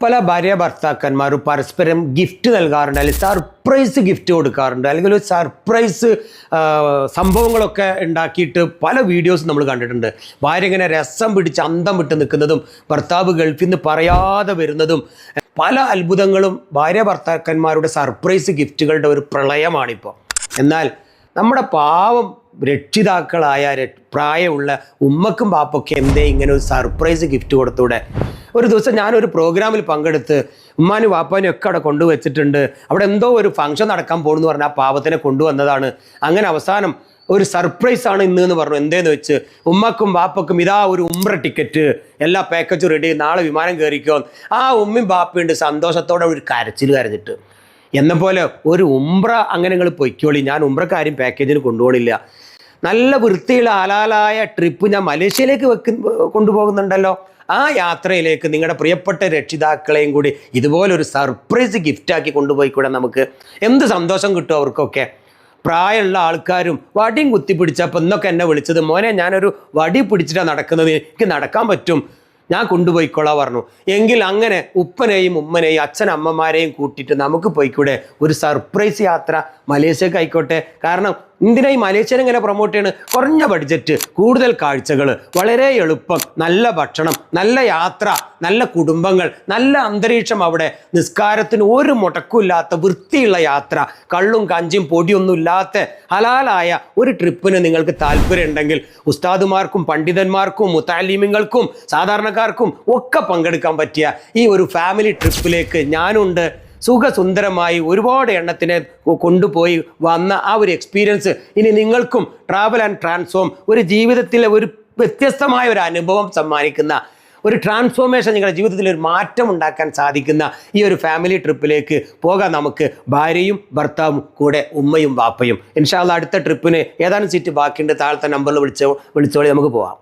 പല ഭാര്യ ഭർത്താക്കന്മാരും പരസ്പരം ഗിഫ്റ്റ് നൽകാറുണ്ട്, അല്ലെങ്കിൽ സർപ്രൈസ് ഗിഫ്റ്റ് കൊടുക്കാറുണ്ട്, അല്ലെങ്കിൽ ഒരു സർപ്രൈസ് സംഭവങ്ങളൊക്കെ ഉണ്ടാക്കിയിട്ട് പല വീഡിയോസ് നമ്മൾ കണ്ടിട്ടുണ്ട്. ഭാര്യ ഇങ്ങനെ രസം പിടിച്ച് അന്തം വിട്ട് നിൽക്കുന്നതും ഭർത്താവ് ഗൾഫിൽ നിന്ന് പറയാതെ വരുന്നതും പല അത്ഭുതങ്ങളും ഭാര്യ ഭർത്താക്കന്മാരുടെ സർപ്രൈസ് ഗിഫ്റ്റുകളുടെ ഒരു പ്രളയമാണിപ്പോൾ. എന്നാൽ നമ്മുടെ പാവം രക്ഷിതാക്കളായ പ്രായമുള്ള ഉമ്മക്കും പാപ്പൊക്കെ എന്തേ ഇങ്ങനെ ഒരു സർപ്രൈസ് ഗിഫ്റ്റ് കൊടുത്തൂടെ? ഒരു ദിവസം ഞാനൊരു പ്രോഗ്രാമിൽ പങ്കെടുത്ത് ഉമ്മാനും വാപ്പാനും ഒക്കെ അവിടെ കൊണ്ടുവച്ചിട്ടുണ്ട്. അവിടെ എന്തോ ഒരു ഫംഗ്ഷൻ നടക്കാൻ പോകുന്നു പറഞ്ഞാൽ ആ പാവത്തിനെ കൊണ്ടുവന്നതാണ്. അങ്ങനെ അവസാനം ഒരു സർപ്രൈസാണ് ഇന്ന് എന്ന് പറഞ്ഞു. എന്തേന്ന് വെച്ച് ഉമ്മക്കും വാപ്പക്കും ഇതാ ഒരു ഉംറ ടിക്കറ്റ്, എല്ലാ പാക്കേജും റെഡി, നാളെ വിമാനം കയറിക്കോ. ആ ഉമ്മയും ബാപ്പയുണ്ട് സന്തോഷത്തോടെ ഒരു കരച്ചിൽ കരഞ്ഞിട്ട്. എന്നെപ്പോലെ ഒരു ഉംറ അങ്ങനെ നിങ്ങൾ പൊയ്ക്കോളി, ഞാൻ ഉംറക്കാരും പാക്കേജിന് കൊണ്ടുപോകണില്ല. നല്ല വൃത്തിയുള്ള ഹലാലായ ട്രിപ്പ് ഞാൻ മലേഷ്യയിലേക്ക് കൊണ്ടുപോകുന്നുണ്ടല്ലോ. ആ യാത്രയിലേക്ക് നിങ്ങളുടെ പ്രിയപ്പെട്ട രക്ഷിതാക്കളെയും കൂടി ഇതുപോലൊരു സർപ്രൈസ് ഗിഫ്റ്റാക്കി കൊണ്ടുപോയിക്കൂടെ? നമുക്ക് എന്ത് സന്തോഷം കിട്ടും അവർക്കൊക്കെ. പ്രായമുള്ള ആൾക്കാരും വടിയും കുത്തിപ്പിടിച്ചപ്പോൾ ഇന്നൊക്കെ എന്നെ വിളിച്ചത്, മോനെ ഞാനൊരു വടി പിടിച്ചിട്ടാണ് നടക്കുന്നത്, എനിക്ക് നടക്കാൻ പറ്റും, ഞാൻ കൊണ്ടുപോയിക്കോളാം പറഞ്ഞു. എങ്കിൽ അങ്ങനെ ഉപ്പനെയും ഉമ്മനെയും അച്ഛനമ്മമാരെയും കൂട്ടിയിട്ട് നമുക്ക് പോയിക്കൂടെ? ഒരു സർപ്രൈസ് യാത്ര മലേഷ്യക്ക് ആയിക്കോട്ടെ. കാരണം എന്തിനാ ഈ മലേഷ്യനെ ഇങ്ങനെ പ്രൊമോട്ട് ചെയ്യണം? കുറഞ്ഞ ബഡ്ജറ്റ്, കൂടുതൽ കാഴ്ചകൾ, വളരെ എളുപ്പം, നല്ല ഭക്ഷണം, നല്ല യാത്ര, നല്ല കുടുംബങ്ങൾ, നല്ല അന്തരീക്ഷം, അവിടെ നിസ്കാരത്തിന് ഒരു മുടക്കില്ലാത്ത വൃത്തിയുള്ള യാത്ര, കള്ളും കഞ്ചും പൊടിയൊന്നും ഇല്ലാത്ത ഹലാലായ ഒരു ട്രിപ്പിന് നിങ്ങൾക്ക് താല്പര്യം ഉണ്ടെങ്കിൽ ഉസ്താദുമാർക്കും പണ്ഡിതന്മാർക്കും മുത്തഅല്ലിമീങ്ങൾക്കും സാധാരണക്കാർക്കും ഒക്കെ പങ്കെടുക്കാൻ പറ്റിയ ഈ ഒരു ഫാമിലി ട്രിപ്പിലേക്ക് ഞാനുണ്ട്. സുഖസുന്ദരമായി ഒരുപാട് എണ്ണത്തിനെ കൊണ്ടുപോയി വന്ന ആ ഒരു എക്സ്പീരിയൻസ് ഇനി നിങ്ങൾക്കും ട്രാവൽ ആൻഡ് ട്രാൻസ്ഫോം ഒരു ജീവിതത്തിലെ ഒരു വ്യത്യസ്തമായ ഒരു അനുഭവം സമ്മാനിക്കുന്ന ഒരു ട്രാൻസ്ഫോർമേഷൻ, നിങ്ങളുടെ ജീവിതത്തിൽ ഒരു മാറ്റം ഉണ്ടാക്കാൻ സാധിക്കുന്ന ഈ ഒരു ഫാമിലി ട്രിപ്പിലേക്ക് പോകാം നമുക്ക്. ഭാര്യയും ഭർത്താവും കൂടെ ഉമ്മയും വാപ്പയും. ഇൻഷാ അല്ലാഹ് അടുത്ത ട്രിപ്പിന് ഏതാനും സീറ്റ് ബാക്കിയുണ്ട്. താഴത്തെ നമ്പറിൽ വിളിച്ചോളി, നമുക്ക് പോവാം.